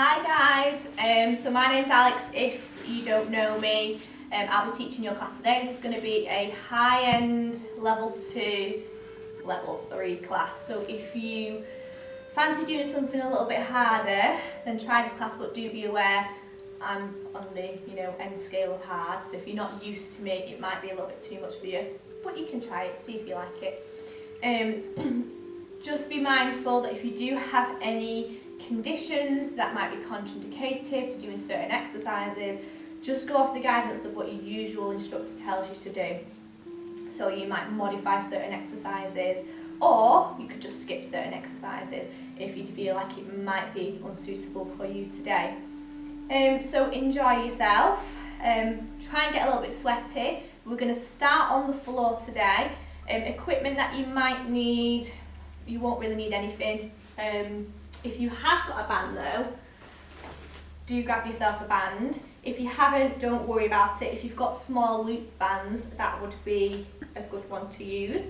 Hi guys, so my name's Alex. If you don't know me, I'll be teaching your class today. This is going to be a high-end level 2, level 3 class. So if you fancy doing something a little bit harder, then try this class, but do be aware I'm on the end scale of hard. So if you're not used to me, it might be a little bit too much for you, but you can try it, see if you like it. Just be mindful that if you do have any conditions that might be contraindicative to doing certain exercises, just go off the guidance of what your usual instructor tells you to do. So you might modify certain exercises, or you could just skip certain exercises if you feel like it might be unsuitable for you today. So enjoy yourself, try and get a little bit sweaty. We're going to start on the floor today. Equipment that you might need, you won't really need anything. If you have got a band though, do grab yourself a band. If you haven't, don't worry about it. If you've got small loop bands, that would be a good one to use.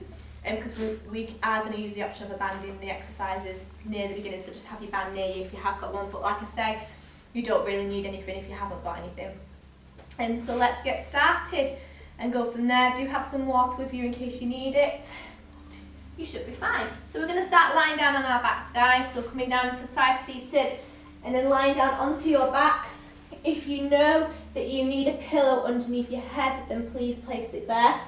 Because we are going to use the option of a band in the exercises near the beginning, so just have your band near you if you have got one. But like I say, you don't really need anything if you haven't got anything. So let's get started and go from there. Do have some water with you in case you need it. You should be fine. So we're going to start lying down on our backs, guys. So coming down into side seated and then lying down onto your backs. If you know that you need a pillow underneath your head, then please place it there.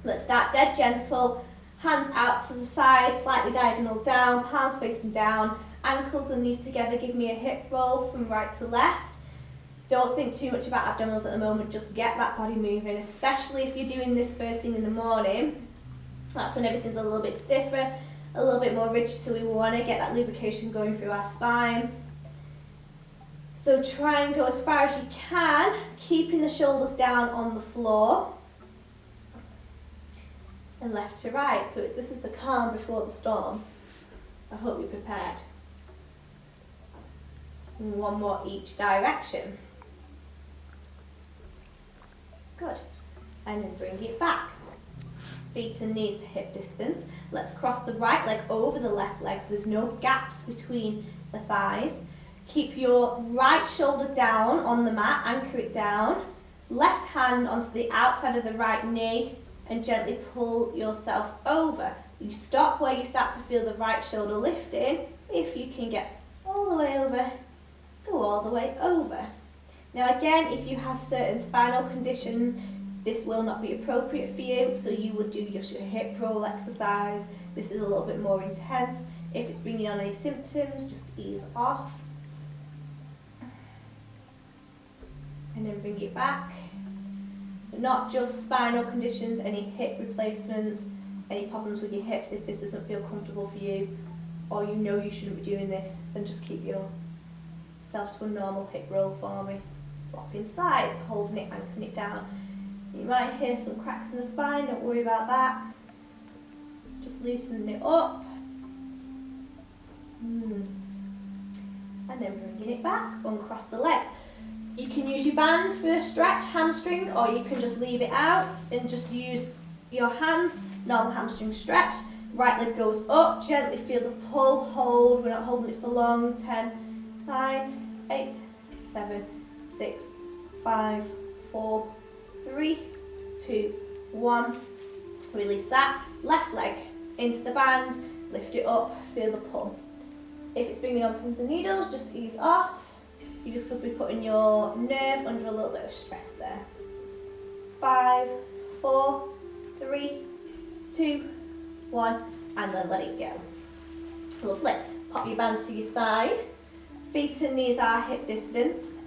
Let's start dead gentle. Hands out to the side, slightly diagonal down, palms facing down, ankles and knees together. Give me a hip roll from right to left. Don't think too much about abdominals at the moment. Just get that body moving, especially if you're doing this first thing in the morning. That's when everything's a little bit stiffer, a little bit more rigid, so we want to get that lubrication going through our spine. So try and go as far as you can, keeping the shoulders down on the floor. And left to right, so this is the calm before the storm. I hope you're prepared. And one more each direction. Good. And then bring it back. Feet and knees to hip distance. Let's cross the right leg over the left leg so there's no gaps between the thighs. Keep your right shoulder down on the mat, anchor it down. Left hand onto the outside of the right knee and gently pull yourself over. You stop where you start to feel the right shoulder lifting. If you can get all the way over, go all the way over. Now again, if you have certain spinal conditions, this will not be appropriate for you, so you would do just your hip roll exercise. This is a little bit more intense. If it's bringing on any symptoms, just ease off. And then bring it back. Not just spinal conditions, any hip replacements, any problems with your hips. If this doesn't feel comfortable for you, or you know you shouldn't be doing this, then just keep yourself to a normal hip roll for me. Swapping sides, holding it, anchoring it down. You might hear some cracks in the spine, don't worry about that. Just loosening it up. And then bringing it back, uncross the legs. You can use your band for a stretch, hamstring, or you can just leave it out and just use your hands, normal hamstring stretch. Right leg goes up, gently feel the pull, hold, we're not holding it for long. 10, 9, 8, 7, 6, 5, 4, 3, 2, 1. Release that. Left leg into the band, lift it up, feel the pull. If it's bringing on pins and needles, just ease off. You just could be putting your nerve under a little bit of stress there. 5, 4, 3, 2, 1, and then let it go. Lovely. Pop your band to your side. Feet and knees are hip distance.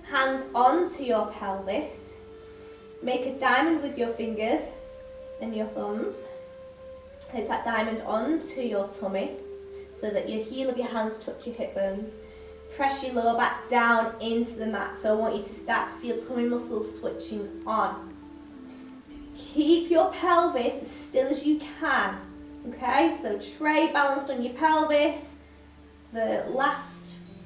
Hands onto your pelvis. Make a diamond with your fingers and your thumbs. Place that diamond onto your tummy so that your heel of your hands touch your hip bones. Press your lower back down into the mat. So I want you to start to feel tummy muscles switching on. Keep your pelvis as still as you can. Okay, so tray balanced on your pelvis. The last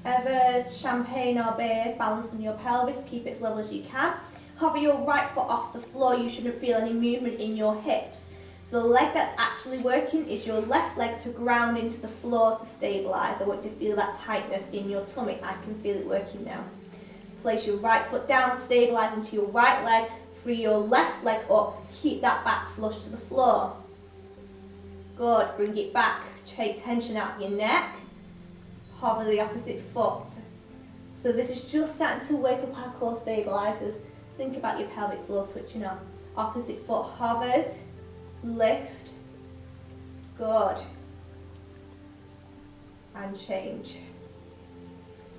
ever champagne or beer balanced on your pelvis. Keep it as level as you can. Hover your right foot off the floor. You shouldn't feel any movement in your hips. The leg that's actually working is your left leg to ground into the floor to stabilise. I want you to feel that tightness in your tummy. I can feel it working now. Place your right foot down, stabilise into your right leg, free your left leg up, keep that back flush to the floor. Good, bring it back, take tension out of your neck, hover the opposite foot. So this is just starting to wake up our core stabilisers. Think about your pelvic floor switching on. Opposite foot hovers, lift, good, and change.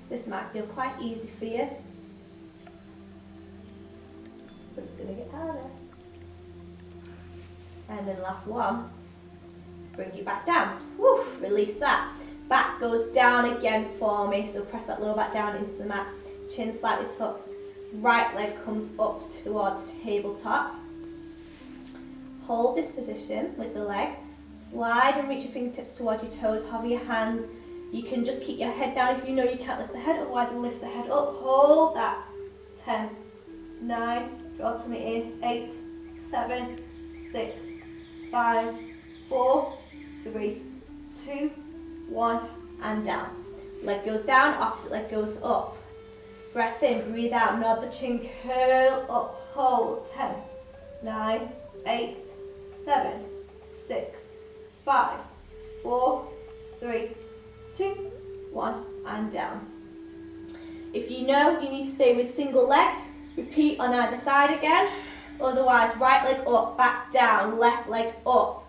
This might feel quite easy for you, but it's going to get harder. And then last one, bring it back down. Woo, release that. Back goes down again for me, so press that lower back down into the mat. Chin slightly tucked. Right leg comes up towards tabletop. Hold this position with the leg. Slide and reach your fingertips towards your toes. Hover your hands. You can just keep your head down if you know you can't lift the head, otherwise lift the head up. Hold that. 10, 9, draw tummy in. 8, 7, 6, 5, 4, 3, 2, 1, and down. Leg goes down, opposite leg goes up. Breath in, breathe out, nod the chin, curl up, hold. 10, 9, 8, 7, 6, 5, 4, 3, 2, 1, and down. If you know you need to stay with single leg, repeat on either side again. Otherwise, right leg up, back down, left leg up.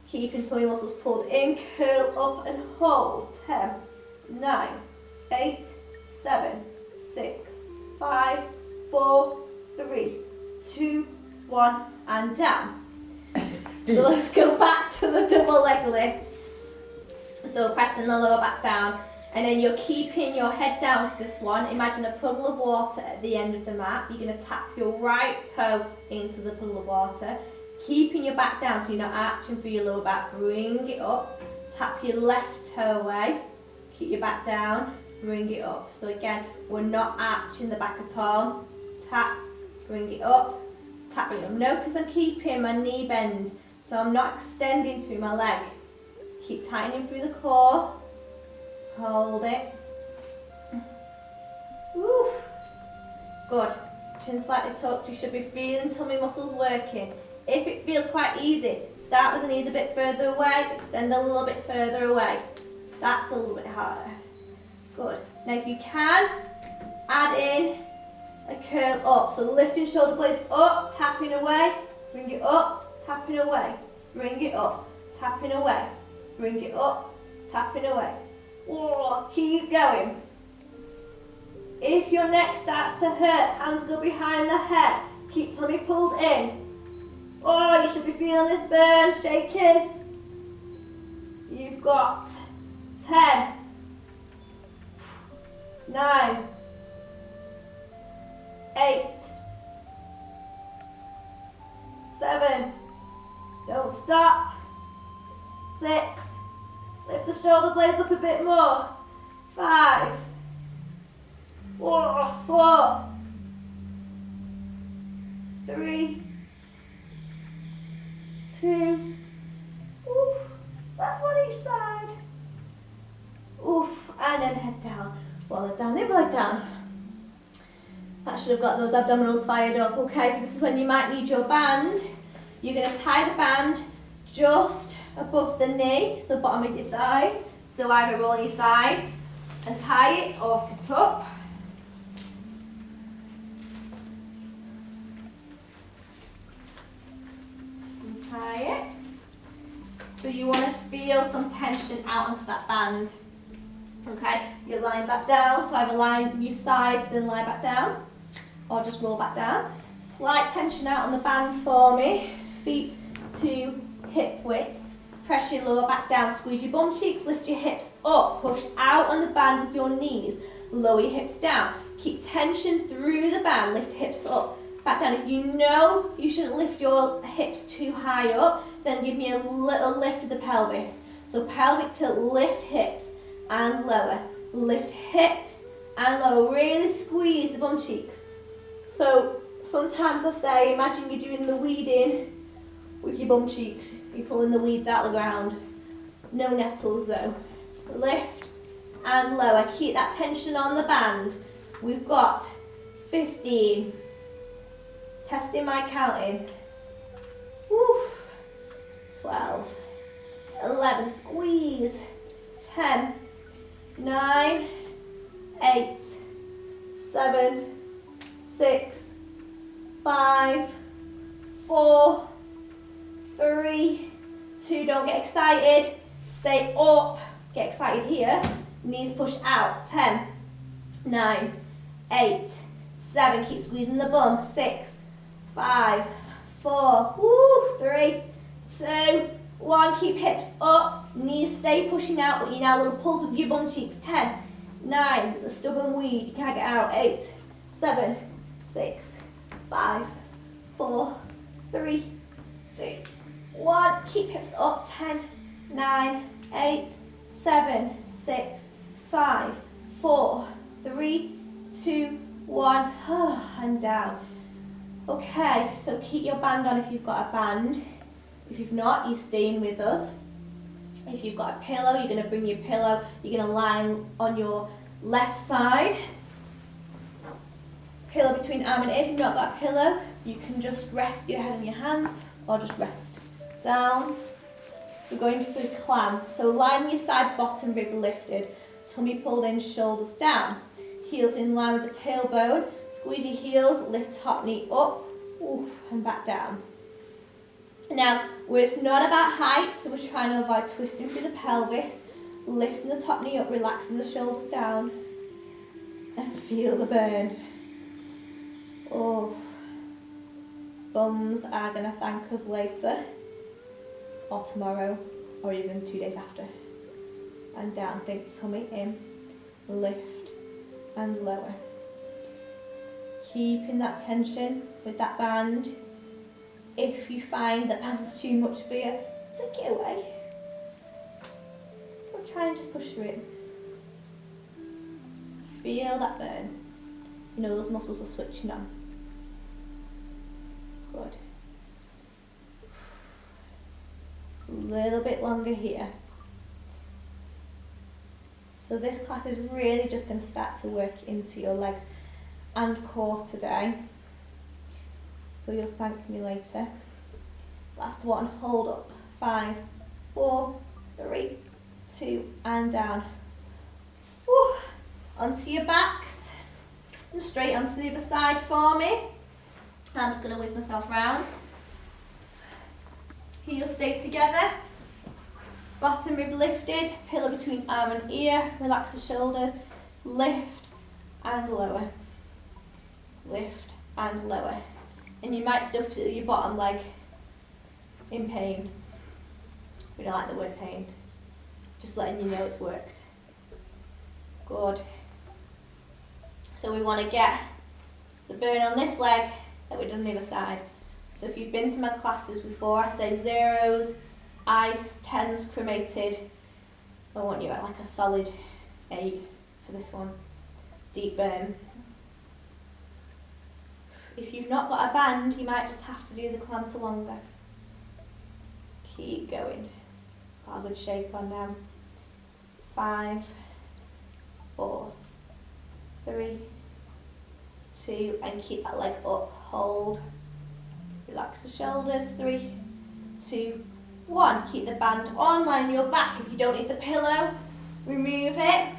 Keeping tummy muscles pulled in, curl up and hold. 10, 9, 8, 7, 6, 5, 4, 3, 2, 1, and down. So let's go back to the double leg lifts. So pressing the lower back down, and then you're keeping your head down for this one. Imagine a puddle of water at the end of the mat. You're going to tap your right toe into the puddle of water, keeping your back down so you're not arching for your lower back. Bring it up, tap your left toe away, keep your back down, bring it up. So again, we're not arching the back at all. Tap, bring it up, tap it up. Notice I'm keeping my knee bend, so I'm not extending through my leg. Keep tightening through the core. Hold it. Woo. Good. Chin slightly tucked. You should be feeling tummy muscles working. If it feels quite easy, start with the knees a bit further away, extend a little bit further away. That's a little bit harder. Good. Now if you can, add in a curl up. So lifting shoulder blades up, tapping away, bring it up, tapping away, bring it up, tapping away, bring it up, tapping away. Whoa, keep going. If your neck starts to hurt, hands go behind the head, keep tummy pulled in. Oh, you should be feeling this burn, shaking. You've got 10, 9, 8, 7, don't stop, 6, lift the shoulder blades up a bit more, 5, 4, 3, 2, oof, that's one each side, oof, and then head down, well head down, nib leg down. That should have got those abdominals fired up. Okay, so this is when you might need your band. You're going to tie the band just above the knee, so bottom of your thighs, so either roll your side and tie it or sit up. And tie it. So you want to feel some tension out onto that band. Okay, you're lying back down, so either lie your side then lie back down, or just roll back down. Slight tension out on the band for me. Feet to hip width. Press your lower back down, squeeze your bum cheeks, lift your hips up, push out on the band with your knees, lower your hips down. Keep tension through the band, lift hips up, back down. If you know you shouldn't lift your hips too high up, then give me a little lift of the pelvis. So pelvic tilt, lift hips and lower. Lift hips and lower, really squeeze the bum cheeks. So sometimes I say, imagine you're doing the weeding with your bum cheeks. You're pulling the weeds out of the ground. No nettles though. Lift and lower. Keep that tension on the band. We've got 15. Testing my counting. Woo. 12. 11. Squeeze. 10. 9. 8. 7. 6. 5. 4. 3. 2. Don't get excited. Stay up. Get excited here. Knees push out. 10. 9. 8. 7. Keep squeezing the bum. 6. 5. 4. Woo. 3. 2. 1. Keep hips up. Knees stay pushing out, but you now little pulse with your bum cheeks. 10. 9. There's a stubborn weed. You can't get out. 8. 7. 6. 5. 4. 3. 2. 1. Keep hips up. 10. 9. 8. 7. 6. 5. 4. 3. 2. 1. And down. Okay, so keep your band on if you've got a band. If you've not, you're staying with us. If you've got a pillow, you're going to bring your pillow. You're going to lie on your left side. Pillow between arm and ear. If you've not got a pillow, you can just rest your head on your hands or just rest down. We're going through clam. So lie on your side, bottom rib lifted. Tummy pulled in, shoulders down. Heels in line with the tailbone. Squeeze your heels, lift top knee up, oof, and back down. Now, it's not about height, so we're trying to avoid twisting through the pelvis, lifting the top knee up, relaxing the shoulders down, and feel the burn. Oh, bums are going to thank us later, or tomorrow, or even 2 days after. And down, think tummy in, lift and lower. Keeping that tension with that band. If you find that band's too much for you, take it away. Or try and just push through it. Feel that burn. You know those muscles are switching on. Good. A little bit longer here. So this class is really just going to start to work into your legs and core today. So you'll thank me later. Last one, hold up. 5, 4, 3, 2, and down. Woo. Onto your backs. And straight onto the other side for me. I'm just going to whisk myself round. Heels stay together. Bottom rib lifted. Pillow between arm and ear. Relax the shoulders. Lift and lower. Lift and lower. And you might still feel your bottom leg in pain. We don't like the word pain. Just letting you know it's worked. Good. So we want to get the burn on this leg that we've done on the other side. So if you've been to my classes before, I say zeros, ice, 10s, cremated. I want you at like a solid 8 for this one. Deep burn. If you've not got a band, you might just have to do the clam for longer. Keep going. Got a good shape on now. 5, 4, 3, 2, and keep that leg up. Hold. Relax the shoulders. 3, 2, 1. Keep the band on. Line your back. If you don't need the pillow, remove it.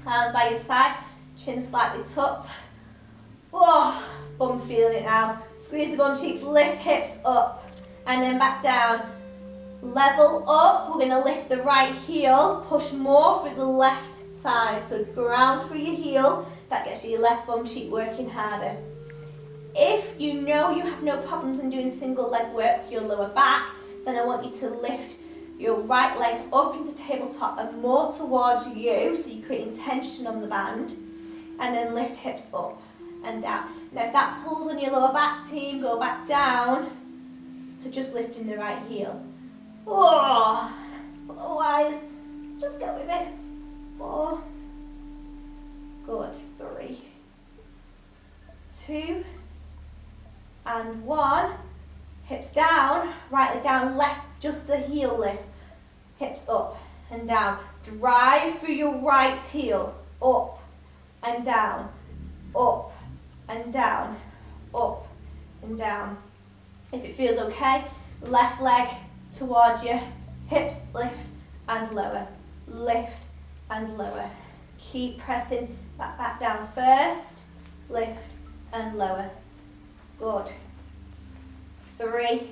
Hands by your side. Chin slightly tucked. Oh, bum's feeling it now. Squeeze the bum cheeks, lift hips up, and then back down. Level up, we're gonna lift the right heel, push more through the left side. So ground through your heel, that gets your left bum cheek working harder. If you know you have no problems in doing single leg work, your lower back, then I want you to lift your right leg up into tabletop and more towards you, so you're creating tension on the band, and then lift hips up and down. Now if that pulls on your lower back team, go back down to just lifting the right heel. Oh, otherwise, just go with it. 4, good, 3, 2, and 1. Hips down, right leg down, left, just the heel lifts. Hips up and down. Drive through your right heel, up and down, up and down, up and down. If it feels okay, left leg towards you, hips lift and lower, lift and lower. Keep pressing that back down first, lift and lower. Good. 3,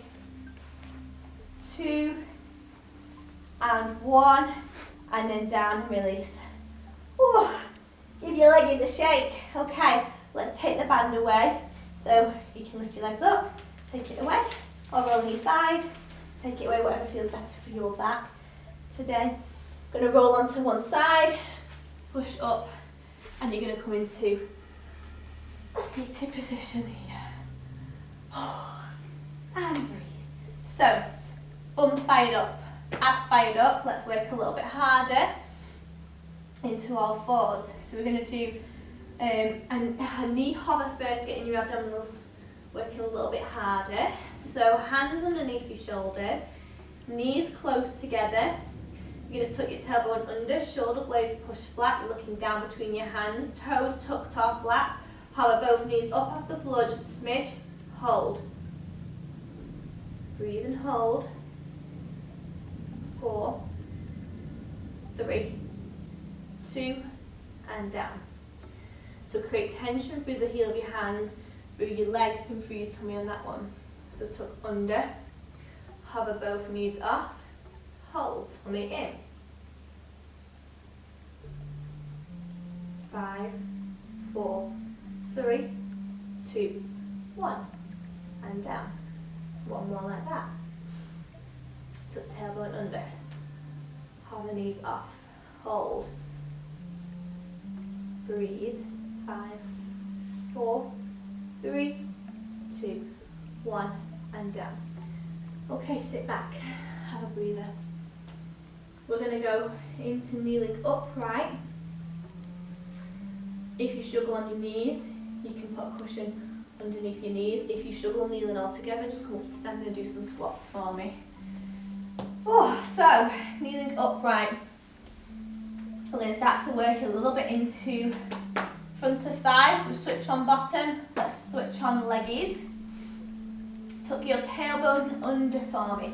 2, and 1, and then down and release. Ooh, give your leggies a shake. Okay, let's take the band away. So you can lift your legs up, take it away, or roll on your side, take it away, whatever feels better for your back today. Going to roll onto one side, push up, and you're going to come into a seated position here. And breathe. So, bums fired up, abs fired up. Let's work a little bit harder into all fours. So we're going to do a knee hover first, getting your abdominals working a little bit harder. So hands underneath your shoulders, knees close together. You're going to tuck your tailbone under, shoulder blades push flat. You're looking down between your hands, toes tucked or flat. Hover both knees up off the floor just a smidge. Hold. Breathe and hold. 4, 3, 2, and down. So create tension through the heel of your hands, through your legs and through your tummy on that one. So tuck under, hover both knees off, hold, tummy in. 5, 4, 3, 2, 1, and down. One more like that. Tuck tailbone under, hover knees off, hold, breathe. 5, 4, 3, 2, 1, and down. Okay, sit back, have a breather. We're going to go into kneeling upright. If you struggle on your knees, you can put a cushion underneath your knees. If you struggle kneeling all together, just come up to standing and do some squats for me. Oh, so, kneeling upright. We're going to start to work a little bit into front of thighs, so switch on bottom, let's switch on leggies. Tuck your tailbone under for me.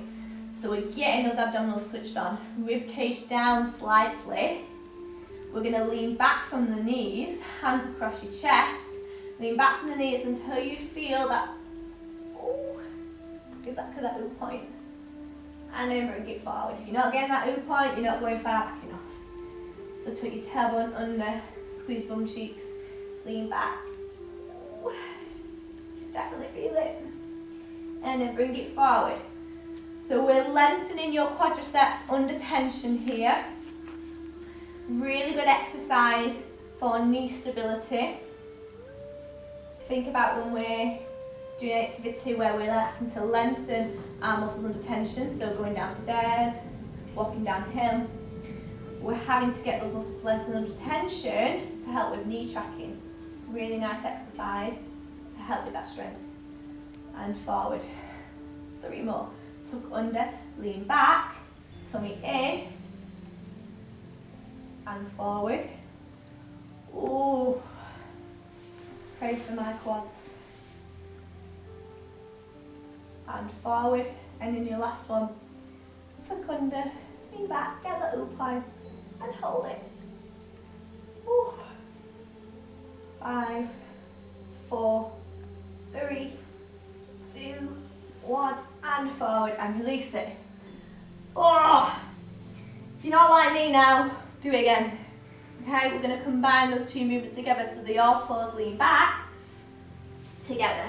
So we're getting those abdominals switched on. Rib cage down slightly. We're going to lean back from the knees, hands across your chest. Lean back from the knees until you feel that, ooh, exactly that ooh point. And then bring it forward. If you're not getting that ooh point, you're not going far back enough. So tuck your tailbone under, squeeze bum cheeks. Lean back. Definitely feel it. And then bring it forward. So we're lengthening your quadriceps under tension here. Really good exercise for knee stability. Think about when we're doing an activity where we're having to lengthen our muscles under tension. So going downstairs, walking downhill. We're having to get those muscles lengthened under tension to help with knee tracking. Really nice exercise to help with that strength. And forward. 3 more. Tuck under, lean back, tummy in, and forward. Ooh. Pray for my quads. And forward, and in your last one, tuck under, lean back, get that ooh point, and hold it. Ooh. 5, 4, 3, 2, 1, and forward, and release it. Oh! If you're not like me now, do it again. Okay, we're going to combine those two movements together so the all fours lean back together.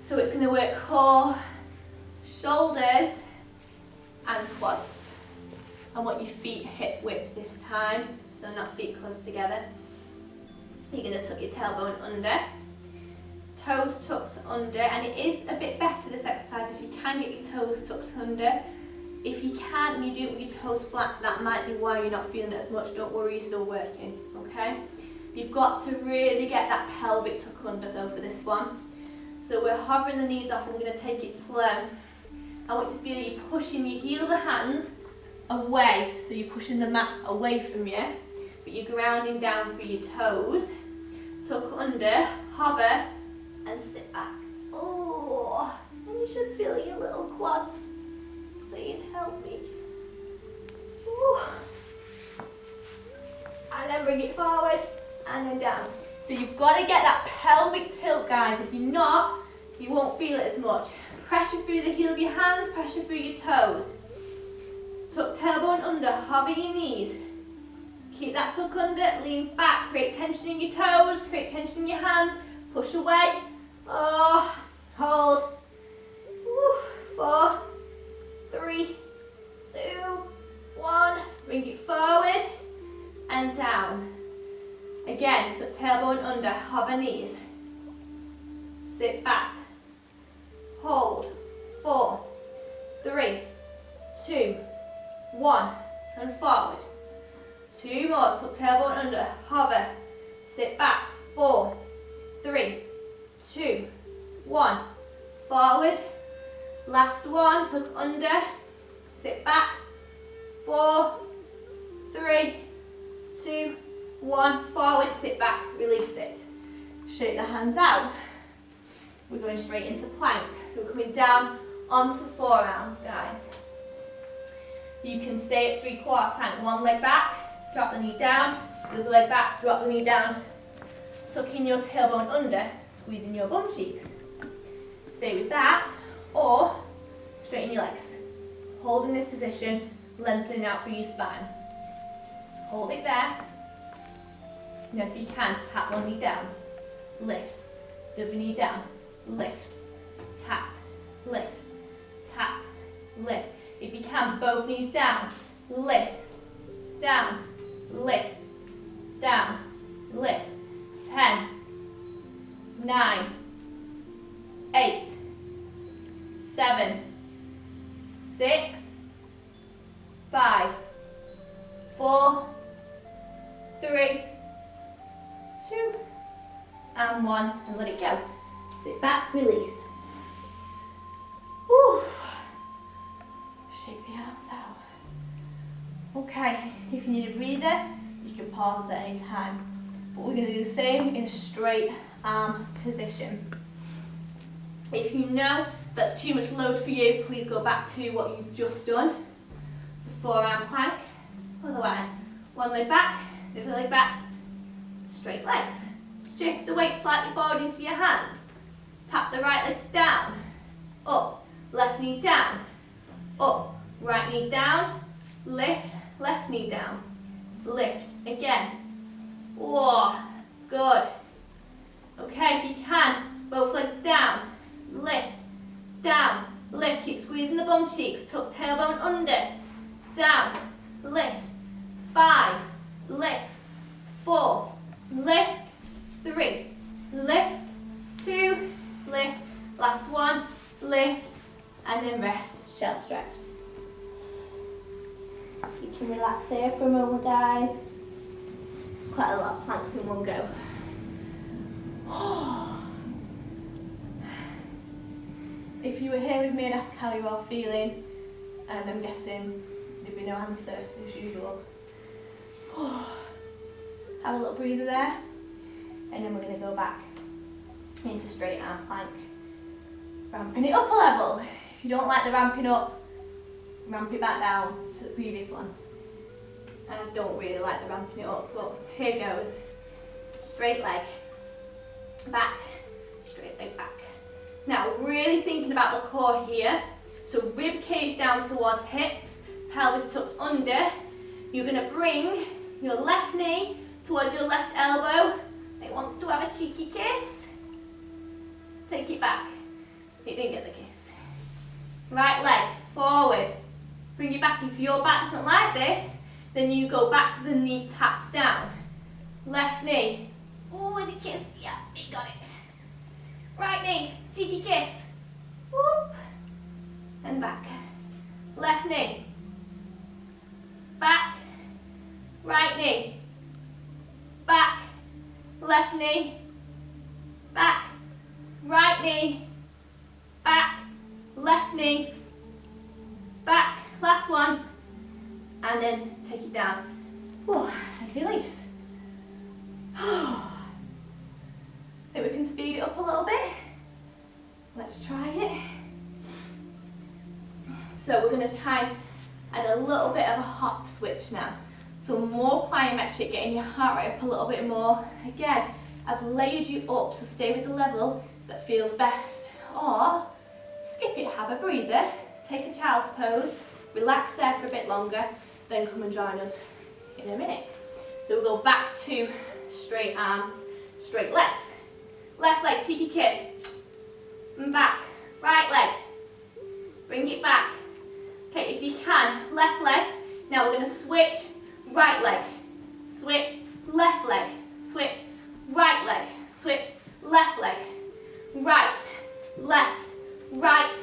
So it's going to work core, shoulders, and quads. I want your feet hip width this time, so not feet close together. You're going to tuck your tailbone under, toes tucked under, and it is a bit better this exercise if you can get your toes tucked under. If you can't and you do it with your toes flat, that might be why you're not feeling it as much. Don't worry, you're still working, okay? You've got to really get that pelvic tuck under though for this one. So we're hovering the knees off and we're going to take it slow. I want to feel you pushing your heel of the hands away. So you're pushing the mat away from you, but you're grounding down through your toes. Tuck under, hover, and sit back. Oh, and you should feel your little quads saying, help me. Ooh. And then bring it forward, and then down. So you've got to get that pelvic tilt, guys. If you're not, you won't feel it as much. Pressure through the heel of your hands, pressure through your toes. Tuck tailbone under, hover your knees. Keep that tuck under, lean back, create tension in your toes, create tension in your hands, push away. Oh, hold. Woo. 4, 3, 2, 1. Bring it forward and down. Again, tuck tailbone under, hover knees. Sit back. Hold. 4, 3, 2, 1. And forward. 2 more. Tuck tailbone under, hover. Sit back. 4, 3, 2, 1. Forward. Last one. Tuck under. Sit back. 4, 3, 2, 1. Forward. Sit back. Release it. Shake the hands out. We're going straight into plank. So we're coming down onto forearms, guys. You can stay at 3/4 plank. One leg back, drop the knee down. The other leg back, drop the knee down. Tucking your tailbone under, squeezing your bum cheeks. Stay with that, or straighten your legs. Hold in this position, lengthening out through your spine. Hold it there. Now if you can, tap one knee down. Lift. The other knee down. Lift. Tap. Lift. Tap. Lift. If you can, both knees down. Lift. Down. Lift. Down. Lift. 10. 9. 8. 7. 6. 5. 4. 3. 2. And 1. And let it go. Sit back, release. Whew. Shake the arms out. Okay, if you need a breather, you can pause at any time. But we're going to do the same in a straight arm position. If you know that's too much load for you, please go back to what you've just done. The forearm plank. Otherwise, one leg back, the other leg back, straight legs. Shift the weight slightly forward into your hands. Tap the right leg down, up, left knee down, up, right knee down, lift, left knee down, lift, again. Whoa, good. Okay, if you can, both legs down, lift, down, lift, keep squeezing the bum cheeks, tuck tailbone under, down, lift, 5, lift, 4, lift, 3, lift, 2, lift, last one, lift, and then rest, shell stretch. You can relax here for a moment, guys. It's quite a lot of planks in one go. If you were here with me and asked how you're all feeling, and I'm guessing there'd be no answer as usual. Have a little breather there, and then we're going to go back into straight arm plank. Ramping it up a level. If you don't like the ramping up, ramp it back down to the previous one. And I don't really like the ramping it up, but here goes. Straight leg, back, straight leg back. Now, really thinking about the core here. So rib cage down towards hips, pelvis tucked under. You're going to bring your left knee towards your left elbow. It wants to have a cheeky kiss. Take it back. It didn't get the kiss. Right leg forward. Bring it back. If your back doesn't like this, then you go back to the knee taps down. Left knee. Oh, is it kissed? Yeah, it got it. Right knee, cheeky kiss. Whoop. And back. Left knee. Back. Right knee. Back. Left knee. Back. right knee, back, left knee, back, last one, and then take it down. Oh, and release. So we can speed it up a little bit. Let's try it. So we're going to try and add a little bit of a hop switch now. So more plyometric, getting your heart rate up a little bit more. Again, I've layered you up, so stay with the level that feels best. Or skip it, have a breather, take a child's pose, relax there for a bit longer, then come and join us in a minute. So we'll go back to straight arms, straight legs. Left leg, cheeky kid. And back. Right leg. Bring it back. Okay, if you can, left leg. Now we're going to switch, right leg. Switch, left leg. Switch, right leg. Switch, left leg. Right, left, right,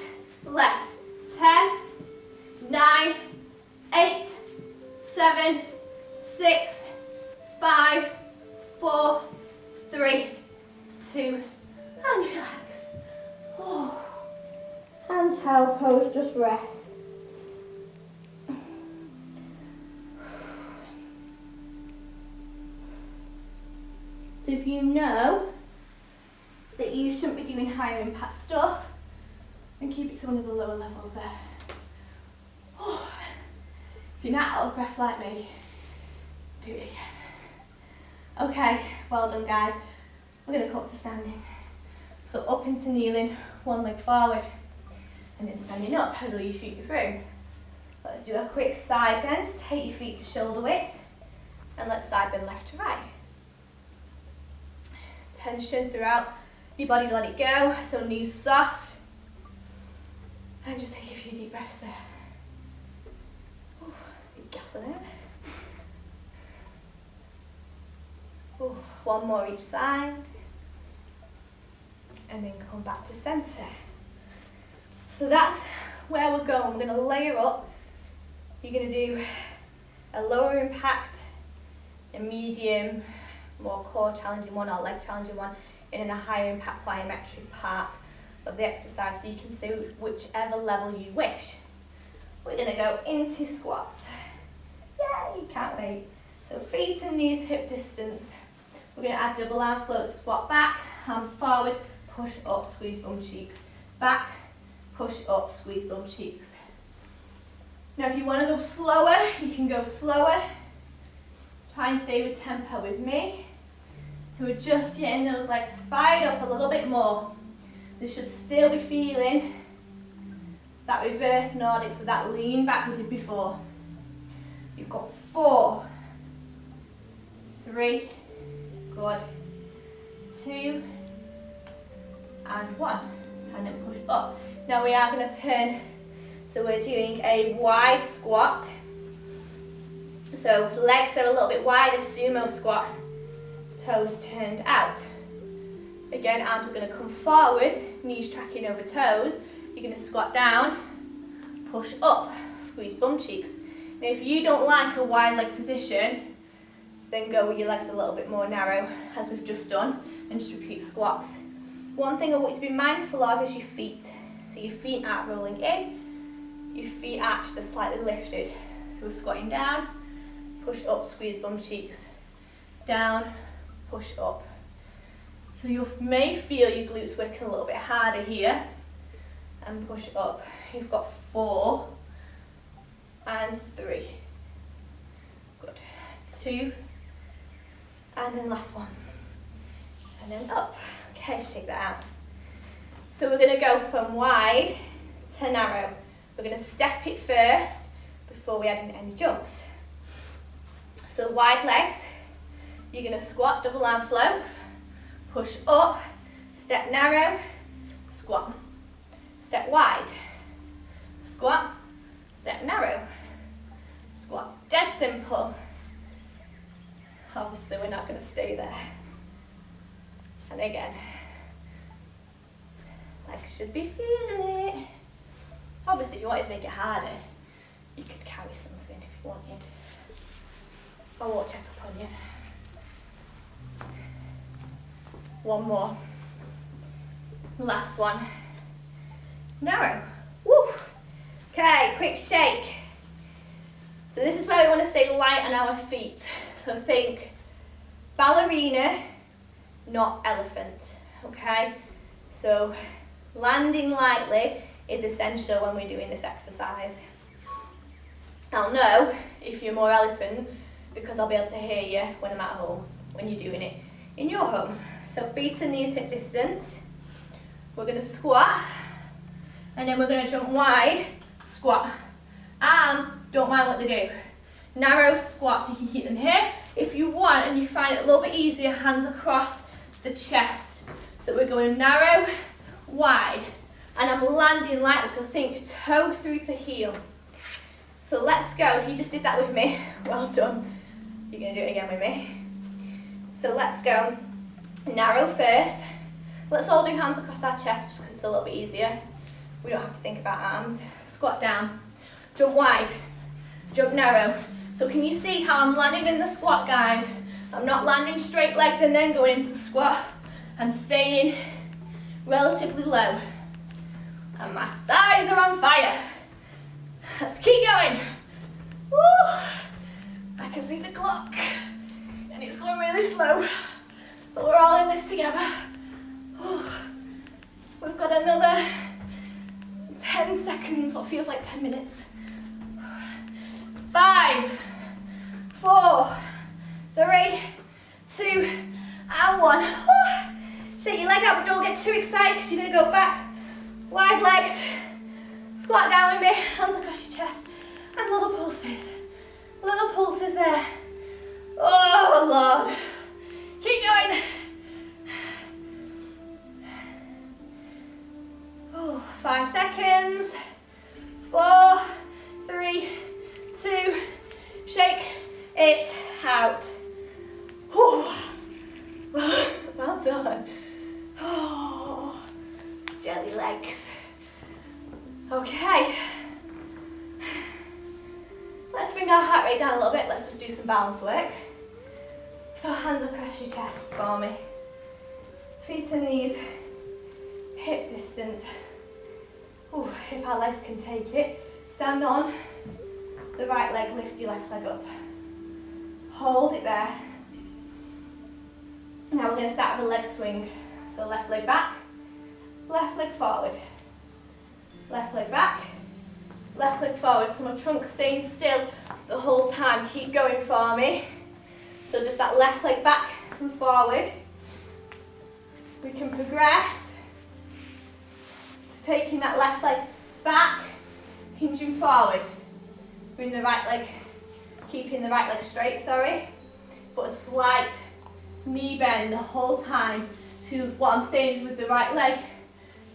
left. 10, 9, 8, 7, 6, 5, 4, 3, 2, and relax. Oh. And child pose, just rest. So if you know that you shouldn't be doing higher impact stuff, then keep it to one of the lower levels there. Oh. If you're not out of breath like me, do it again. Okay, well done guys. We're going to come up to standing. So up into kneeling, one leg forward, and then standing up, pedal your feet through. Let's do a quick side bend, take your feet to shoulder width, and let's side bend left to right. Tension throughout your body, let it go, so knees soft. And just take a few deep breaths there. Ooh, big gas on it. Ooh, one more each side. And then come back to centre. So that's where we're going. We're going to layer up. You're going to do a lower impact, a medium, more core challenging one or leg challenging one, and then a higher impact plyometric part of the exercise, so you can see whichever level you wish. We're going to go into squats. Yay, can't wait. So feet and knees hip distance. We're going to add double arm floats, squat back, arms forward, push up, squeeze bum cheeks. Back, push up, squeeze bum cheeks. Now if you want to go slower, you can go slower. Try and stay with tempo with me. So we're just getting those legs fired up a little bit more. They should still be feeling that reverse Nordic, so that lean back we did before. You've got 4, 3, good, 2, and 1, and then push up. Now we are going to turn, so we're doing a wide squat. So legs are a little bit wider, sumo squat, toes turned out. Again, arms are going to come forward, knees tracking over toes. You're going to squat down, push up, squeeze bum cheeks. Now if you don't like a wide leg position, then go with your legs a little bit more narrow, as we've just done, and just repeat squats. One thing I want you to be mindful of is your feet. So your feet aren't rolling in, your feet are just slightly lifted. So we're squatting down, push up, squeeze bum cheeks, down, push up. So you may feel your glutes working a little bit harder here, and push up. You've got 4 and 3. Good. 2, and then last one. And then up. Okay, just take that out. So we're going to go from wide to narrow. We're going to step it first before we add in any jumps. So wide legs, you're going to squat, double arm floats, push up, step narrow, squat, step wide, squat, step narrow, squat. Dead simple. Obviously we're not going to stay there. And again, legs should be feeling it. Obviously if you wanted to make it harder, you could carry something if you wanted. I won't check up on you. One more. Last one. Narrow. Woo. Okay, quick shake. So this is where we want to stay light on our feet. So think ballerina, not elephant. Okay? So landing lightly is essential when we're doing this exercise. I'll know if you're more elephant because I'll be able to hear you when I'm at home, when you're doing it in your home. So feet and knees hip distance. We're going to squat and then we're going to jump wide, squat. Arms, don't mind what they do. Narrow squats, you can keep them here. If you want and you find it a little bit easier, hands across the chest. So we're going narrow, wide, and I'm landing lightly, so think toe through to heel. So let's go. If you just did that with me, well done. You're going to do it again with me. So let's go. Narrow first. Let's all do hands across our chest just because it's a little bit easier. We don't have to think about arms. Squat down. Jump wide. Jump narrow. So can you see how I'm landing in the squat, guys? I'm not landing straight legged and then going into the squat. I'm staying relatively low. And my thighs are on fire. Let's keep going. Woo! I can see the clock. And it's going really slow. But we're all in this together. Woo. We've got another 10 seconds, what feels like 10 minutes. 5, 4, 3, 2, and 1. Woo. Shake your leg out, but don't get too excited because you're going to go back. Wide legs. Squat down with me, hands across your chest, and little pulses. Little pulses there. Oh Lord. Keep going. Oh, 5 seconds. 4, 3, 2, shake it out. Oh, well done. Oh, jelly legs. Okay. Let's bring our heart rate down a little bit. Let's just do some balance work. So hands across your chest for me. Feet and knees hip distance. Ooh, if our legs can take it. Stand on the right leg, lift your left leg up. Hold it there. Now we're going to start with a leg swing. So left leg back, left leg forward. Left leg back, left leg forward. So my trunk's staying still the whole time. Keep going for me. So just that left leg back and forward. We can progress to taking that left leg back, hinging forward. Bring the right leg, keeping the right leg straight, sorry. But a slight knee bend the whole time. So what I'm saying is with the right leg,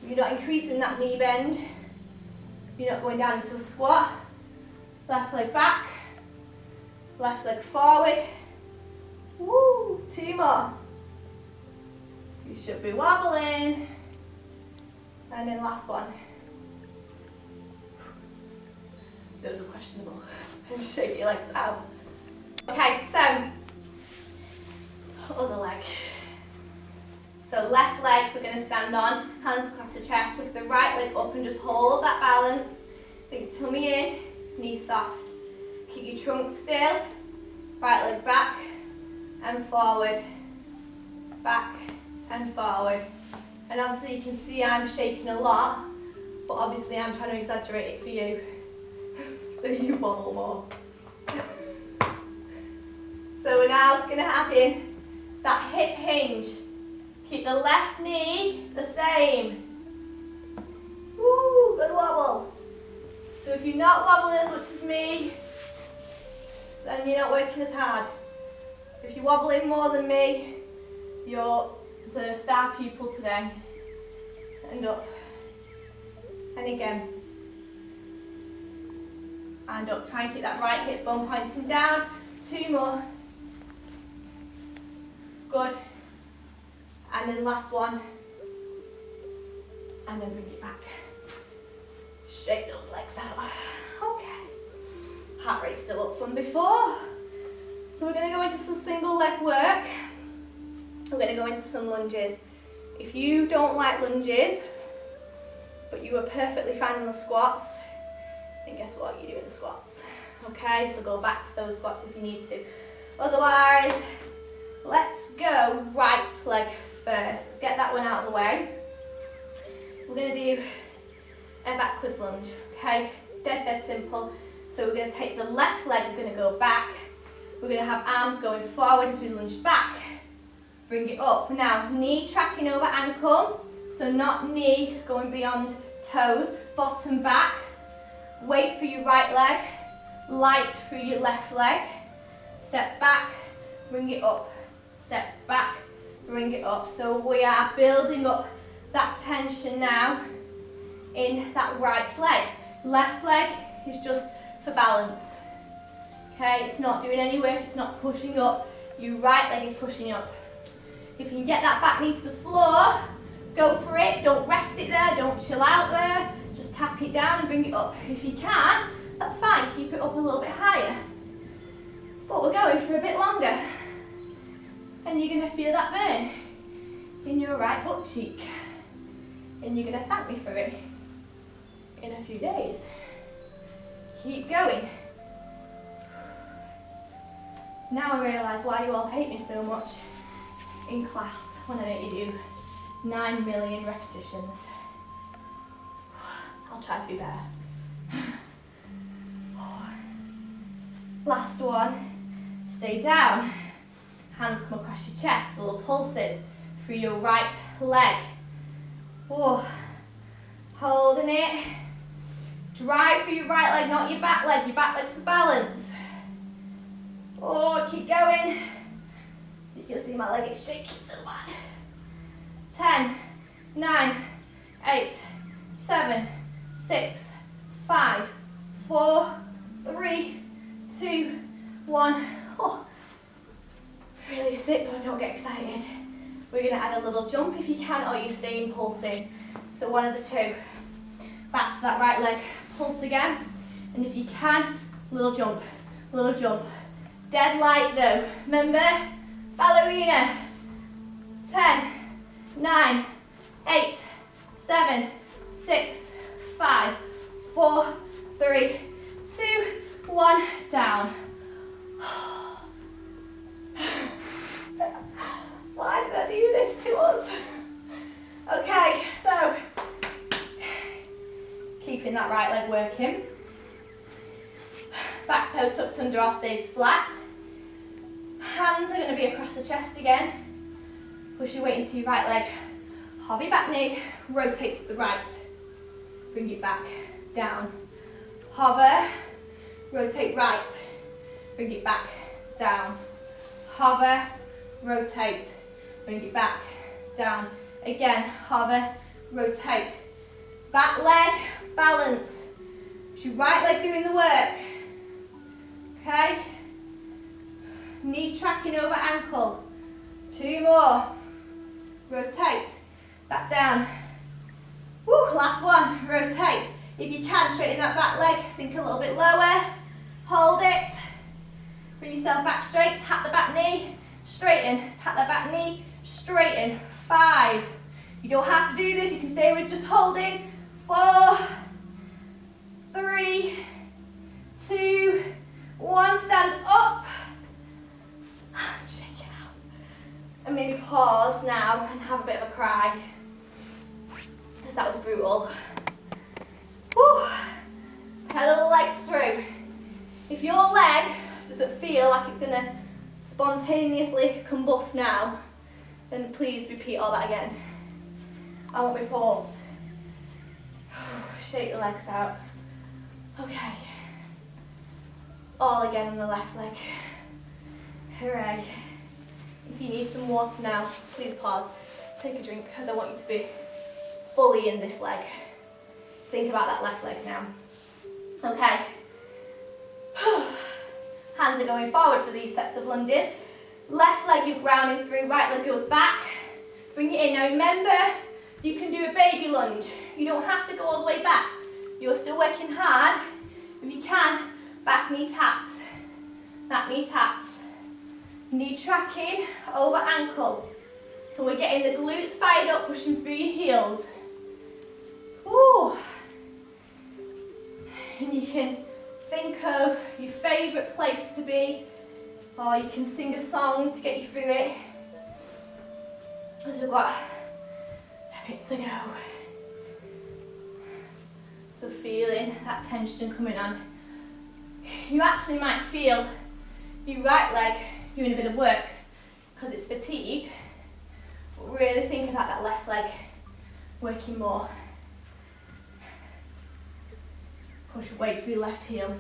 you're not increasing that knee bend. You're not going down into a squat. Left leg back, left leg forward. Woo, 2 more. You should be wobbling. And then last one. Those are questionable. And shake your legs out. Okay, so other leg. So left leg we're going to stand on, hands across the chest, lift the right leg up and just hold that balance. Think tummy in, knees soft. Keep your trunk still, right leg back and forward, back and forward. And obviously you can see I'm shaking a lot, but obviously I'm trying to exaggerate it for you, so you wobble more. So we're now going to add in that hip hinge. Keep the left knee the same. Woo, good wobble. So if you're not wobbling as much as me, then you're not working as hard. If you're wobbling more than me, you're the star pupil today. And up. And again. And up. Try and keep that right hip bone pointing down. 2 more. Good. And then last one. And then bring it back. Shake those legs out. Okay. Heart rate's still up from before. So we're going to go into some single leg work. We're going to go into some lunges If you don't like lunges, but you are perfectly fine in the squats, then guess what? You do in the squats. Okay, so go back to those squats if you need to. Otherwise, let's go right leg first. Let's get that one out of the way. We're going to do a backwards lunge, okay? Dead simple. So we're going to take the left leg, we're going to go back. We're going to have arms going forward as we lunge back. Bring it up. Now, knee tracking over ankle. So not knee going beyond toes. Bottom back. Weight for your right leg. Light for your left leg. Step back. Bring it up. Step back. Bring it up. So we are building up that tension now in that right leg. Left leg is just for balance. Okay, it's not doing any work, it's not pushing up. Your right leg is pushing up. If you can get that back knee to the floor, go for it. Don't rest it there, don't chill out there. Just tap it down and bring it up. If you can, that's fine, keep it up a little bit higher. But we're going for a bit longer. And you're gonna feel that burn in your right butt cheek. And you're gonna thank me for it in a few days. Keep going. Now I realise why you all hate me so much in class when I make you do 9 million repetitions. I'll try to be better. Last one. Stay down. Hands come across your chest, little pulses through your right leg. Oh. Holding it. Drive through your right leg, not your back leg. Your back leg's for balance. Oh, keep going. You can see my leg is shaking so bad. 10, 9, 8, 7, 6, 5, 4, 3, 2, 1. Oh, really sick, but don't get excited. We're going to add a little jump if you can, or you're staying pulsing. So one of the two. Back to that right leg. Pulse again. And if you can, little jump, little jump. Dead light though. Remember? Ballerina. 10, 9, 8, 7, 6, 5, 4, 3, 2, 1. Down. Why did I do this to us? Okay, so keeping that right leg working. Back toe tucked under or stays flat. Hands are going to be across the chest again. Push your weight into your right leg. Hover your back knee, rotate to the right. Bring it back, down. Hover, rotate right. Bring it back, down. Hover, rotate. Bring it back, down. Again, hover, rotate. Back leg, balance. It's your right leg doing the work. Okay? Knee tracking over ankle. 2 more. Rotate. Back down. Woo, last one. Rotate. If you can, straighten that back leg. Sink a little bit lower. Hold it. Bring yourself back straight. Tap the back knee. Straighten. Tap the back knee. Straighten. 5. You don't have to do this. You can stay with just holding. 4, 3, 2, 1. Stand up. Shake it out. And maybe pause now and have a bit of a cry. Because that was brutal. Whew. Pedal the legs through. If your leg doesn't feel like it's going to spontaneously combust now, then please repeat all that again. I won't be paused. Shake the legs out. Okay. All again on the left leg. Hooray. If you need some water now, please pause. Take a drink because I want you to be fully in this leg. Think about that left leg now. Okay. Hands are going forward for these sets of lunges. Left leg you're grounding through, right leg goes back. Bring it in. Now remember, you can do a baby lunge. You don't have to go all the way back. You're still working hard. If you can, back knee taps. Back knee taps. Knee tracking over ankle. So we're getting the glutes fired up, pushing through your heels. Woo. And you can think of your favourite place to be, or you can sing a song to get you through it. As we've got a bit to go. So feeling that tension coming on. You actually might feel your right leg doing a bit of work because it's fatigued. But really think about that left leg working more. Push weight through your left heel.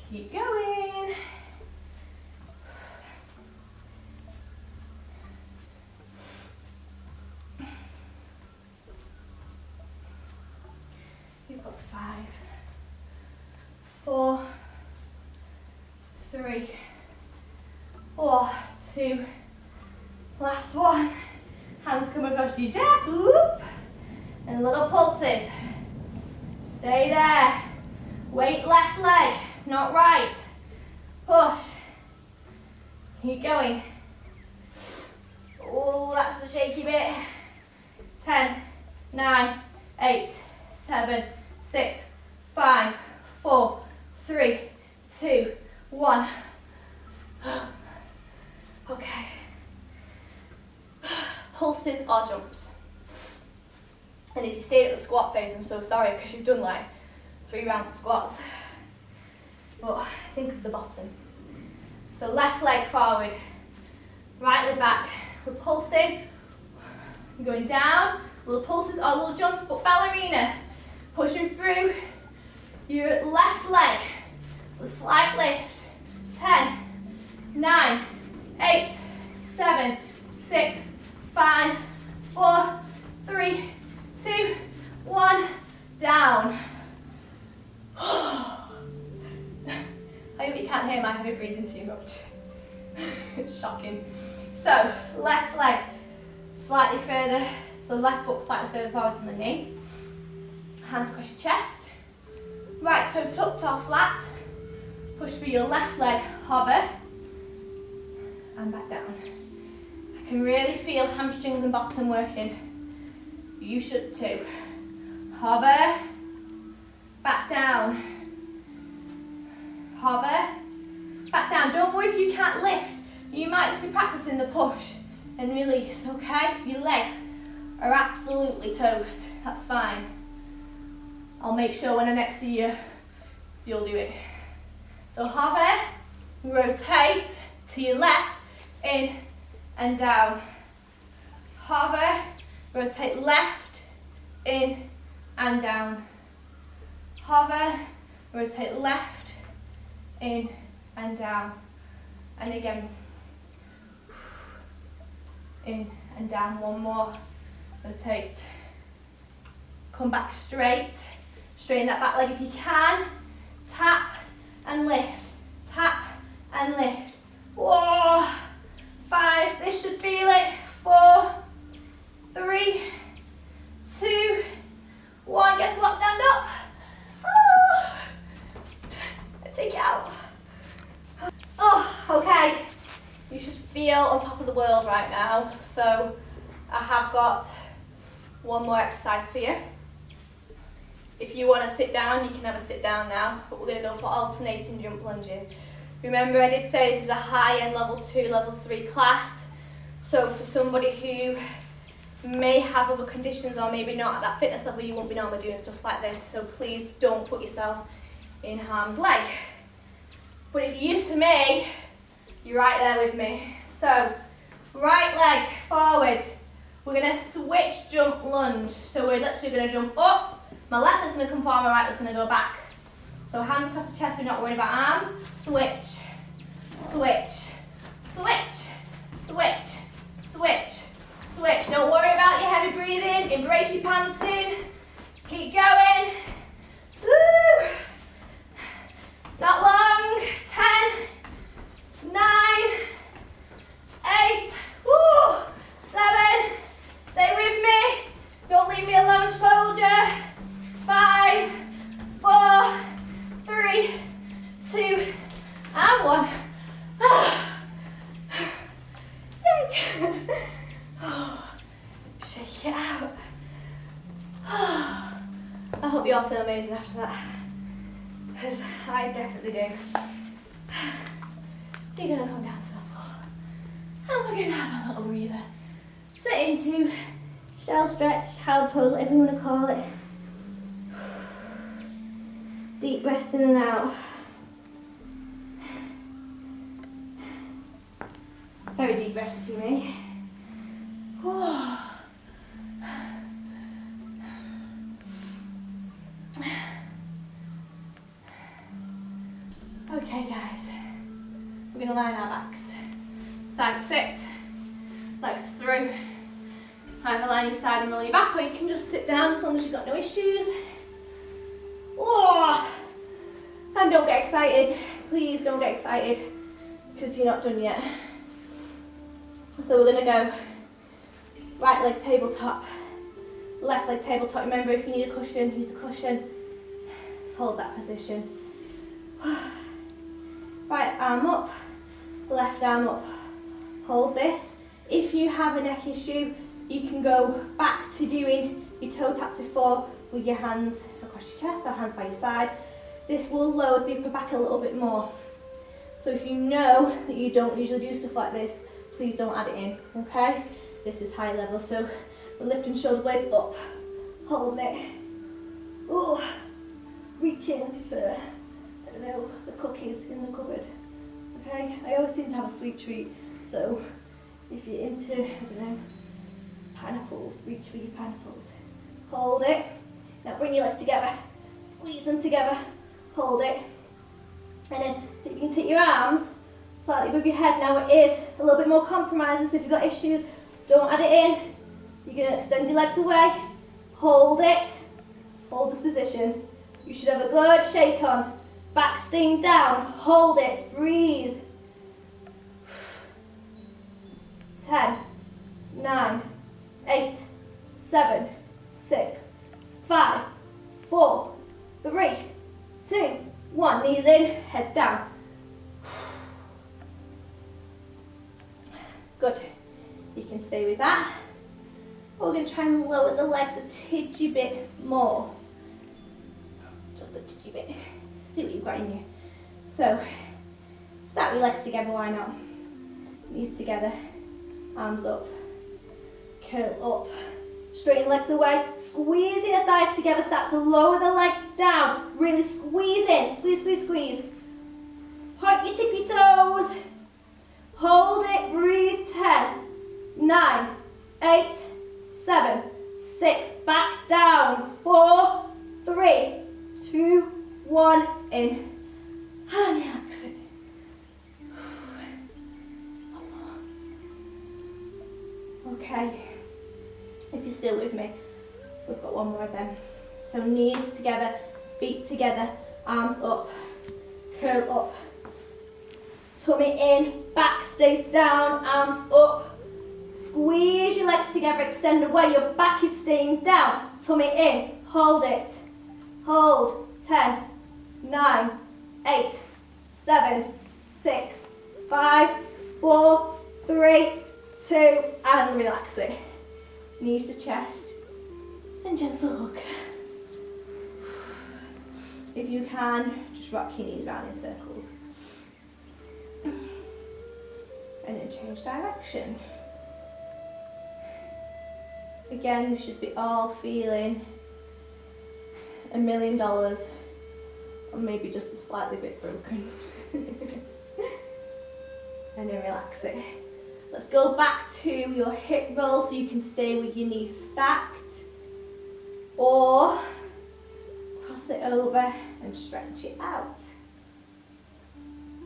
Keep going. You've got 5, 4, 3, 4, 2, last one. Hands come across your chest, whoop, and little pulses. Stay there. Weight left leg, not right. Push. Keep going. Oh, that's the shaky bit. 10, 9, 8, 7, 6, 5, 4, 3, 2, 1. Okay. Pulses or jumps. And if you stayed at the squat phase, I'm so sorry because you've done like 3 rounds of squats. But think of the bottom. So left leg forward, right leg back. We're pulsing, we're going down, little pulses or little jumps, but ballerina. Pushing through your left leg. So slight lift. 10, 9, 8, 7, 6, 5, 4, 3, 2, 1, down. I hope you can't hear my heavy breathing too much. It's shocking. So, left leg slightly further, so left foot slightly further forward than the knee. Hands across your chest. Right toe tucked or flat. Push through your left leg, hover, and back down. I can really feel hamstrings and bottom working. You should too. Hover, back down. Hover, back down. Don't worry if you can't lift. You might just be practicing the push and release, okay? If your legs are absolutely toast, that's fine. I'll make sure when I next see you, you'll do it. So hover, rotate to your left, in and down. Hover, rotate left, in and down. Hover, rotate left, in and down. And again, in and down, one more. Rotate. Come back straight. Straighten that back leg if you can. Tap and lift. Tap and lift. Whoa. 5, this should feel it. 4, 3, 2, 1. Guess what? Stand up. Oh. Take it out. Oh, okay. You should feel on top of the world right now. So I have got one more exercise for you. If you want to sit down, you can have a sit down now, but we're going to go for alternating jump lunges. Remember, I did say this is a high-end level 2, level 3 class. So for somebody who may have other conditions or maybe not at that fitness level, you won't be normally doing stuff like this. So please don't put yourself in harm's way. But if you're used to me, you're right there with me. So right leg forward. We're going to switch jump lunge. So we're literally going to jump up. My left is going to come forward, my right is going to go back. So hands across the chest, we're not worried about arms. Switch, switch, switch, switch, switch, switch. Don't worry about your heavy breathing. Embrace your panting. Keep going. Woo! Not long. 10, 9, 8, woo, 7. Stay with me. Don't leave me alone, soldier. 5, 4, 3, 2, and 1. hope you all feel amazing after that, because I definitely do. You're going to come down to the floor, and we're going to have a little breather. Sit into shell stretch, child pose, whatever you want to call it. Deep breaths in and out. Very deep breaths if you may. Okay guys, we're going to lie on our backs. Side sit, legs through. Either lie on your side and roll your back, or you can just sit down as long as you've got no issues. And don't get excited, please don't get excited, because you're not done yet. So we're going to go right leg tabletop, left leg tabletop. Remember, if you need a cushion, use the cushion. Hold that position. Right arm up, left arm up. Hold this. If you have a neck issue, you can go back to doing your toe taps before with your hands across your chest or hands by your side. This will lower the upper back a little bit more. So if you know that you don't usually do stuff like this, please don't add it in, okay? This is high level, so we're lifting shoulder blades up, holding it. Oh, reaching for, I don't know, the cookies in the cupboard, okay? I always seem to have a sweet treat, so if you're into, I don't know, pineapples, reach for your pineapples. Hold it. Now bring your legs together, squeeze them together, hold it. And then see if you can take your arms slightly above your head. Now it is a little bit more compromising, so if you've got issues, don't add it in. You're going to extend your legs away, hold it, hold this position. You should have a good shake on, back staying down, hold it, breathe. 10, 9, 8, 7, 6, 5, 4, 3, 2, 1. Knees in, head down. Good. You can stay with that. We're going to try and lower the legs a tidgy bit more. Just a tidgy bit. See what you've got in you. So, start with your legs together, why not? Knees together, arms up, curl up. Straighten legs away, squeezing the thighs together, start to lower the legs down, really squeeze in, squeeze, squeeze, squeeze. Point your tippy toes, hold it, breathe, 10, 9, 8, 7, 6, back down, 4, 3, 2, 1, in, and relax it. Okay. If you're still with me, we've got one more of them. So knees together, feet together, arms up, curl up. Tummy in, back stays down, arms up. Squeeze your legs together, extend away, your back is staying down. Tummy in, hold it. Hold, 10, 9, 8, 7, 6, 5, 4, 3, 2, and relax it. Knees to chest, and gentle hug. If you can, just rock your knees round in circles. And then change direction. Again, you should be all feeling $1 million, or maybe just a slightly bit broken. And then relax it. Let's go back to your hip roll so you can stay with your knees stacked, or cross it over and stretch it out.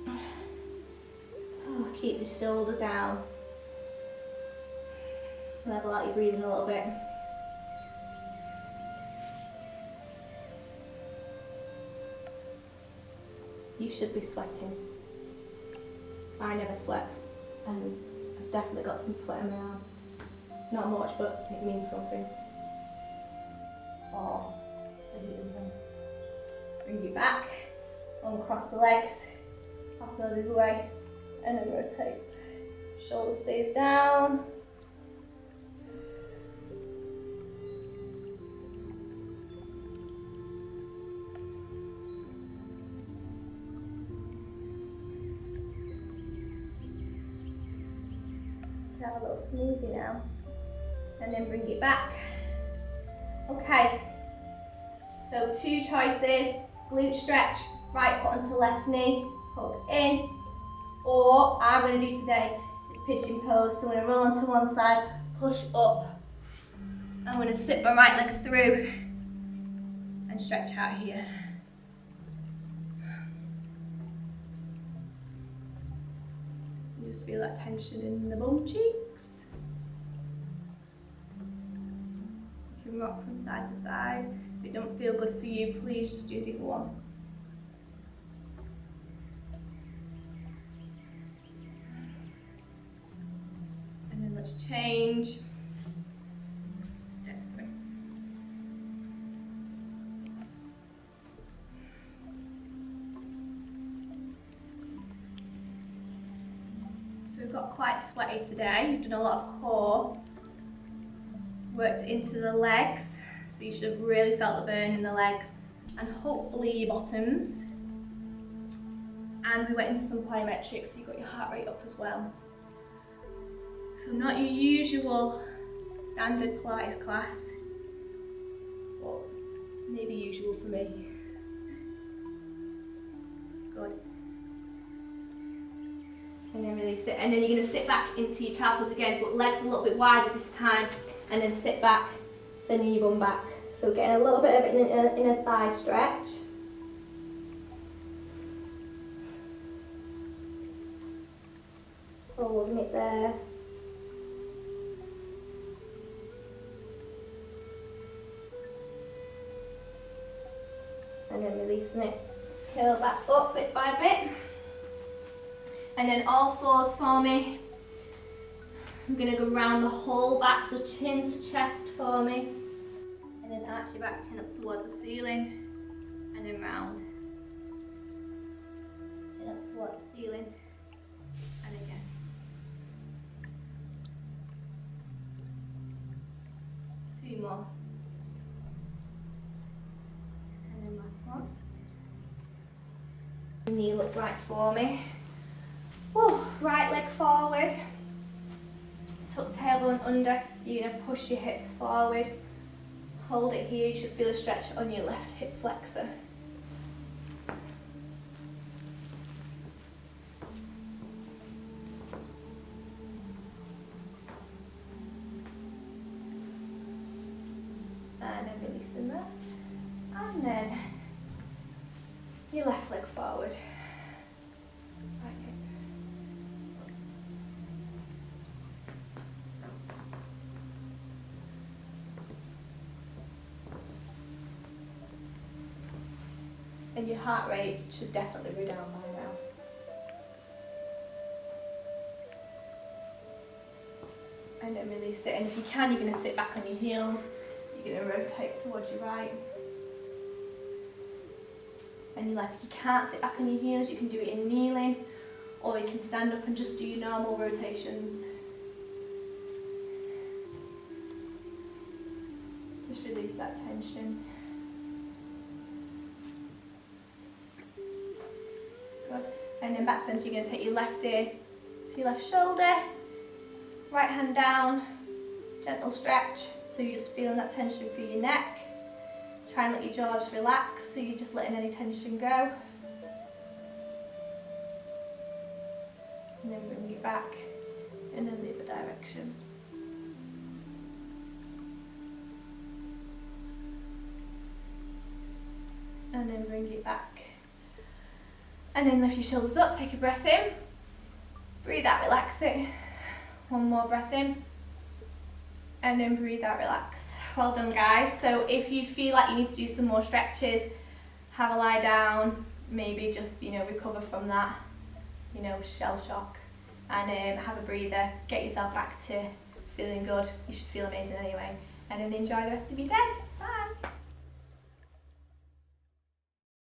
Oh, keep the shoulder down. Level out your breathing a little bit. You should be sweating. I never sweat, and I've definitely got some sweat in my arm. Not much, but it means something. Oh, bring you back, uncross the legs, pass them the other way, and then rotate. Shoulder stays down. have a little smoothie now. And then bring it back. Okay, so 2 choices, glute stretch, right foot onto left knee, hook in, or I'm going to do today is pigeon pose. So I'm going to roll onto one side, push up. I'm going to sit my right leg through and stretch out here. You just feel that tension in the bum cheeks. You can rock from side to side. If it don't feel good for you, please just do the other one. And then let's change. Step 3. So we've got quite sweaty today. We've done a lot of core, worked into the legs, so you should have really felt the burn in the legs and hopefully your bottoms. And we went into some plyometrics, so you got your heart rate up as well. So not your usual standard Pilates class, but maybe usual for me. Good. And then release it. And then you're going to sit back into your child pose again, but legs a little bit wider this time, and then sit back, sending your bum back. So getting a little bit of it in a thigh stretch. Holding it there. And then releasing it. Curl back up bit by bit. And then all 4s for me. I'm going to go round the whole back, so chin to chest for me. And then arch your back, chin up towards the ceiling. And then round. Chin up towards the ceiling. And again. Two more. And then last one. Knee upright for me. Woo, right leg forward. Tuck tailbone under. You're going to push your hips forward. Hold it here. You should feel a stretch on your left hip flexor. And then releasing that. And then your left leg forward. Right hip. And your heart rate should definitely be down by now. And then release it. And if you can, you're going to sit back on your heels. You're going to rotate towards your right. And your left. If you can't sit back on your heels, you can do it in kneeling, or you can stand up and just do your normal rotations. Just release that tension. Good. And then back to center, you're going to take your left ear to your left shoulder, right hand down, gentle stretch, so you're just feeling that tension through your neck. Try and let your jaw just relax, so you're just letting any tension go. And then bring it back in the other direction. And then bring it back. And then lift your shoulders up, take a breath in. Breathe out, relax it. One more breath in. And then breathe out, relax. Well done, guys. So if you feel like you need to do some more stretches, have a lie down, maybe just, recover from that, shell shock, and have a breather, get yourself back to feeling good. You should feel amazing anyway. And then enjoy the rest of your day. Bye.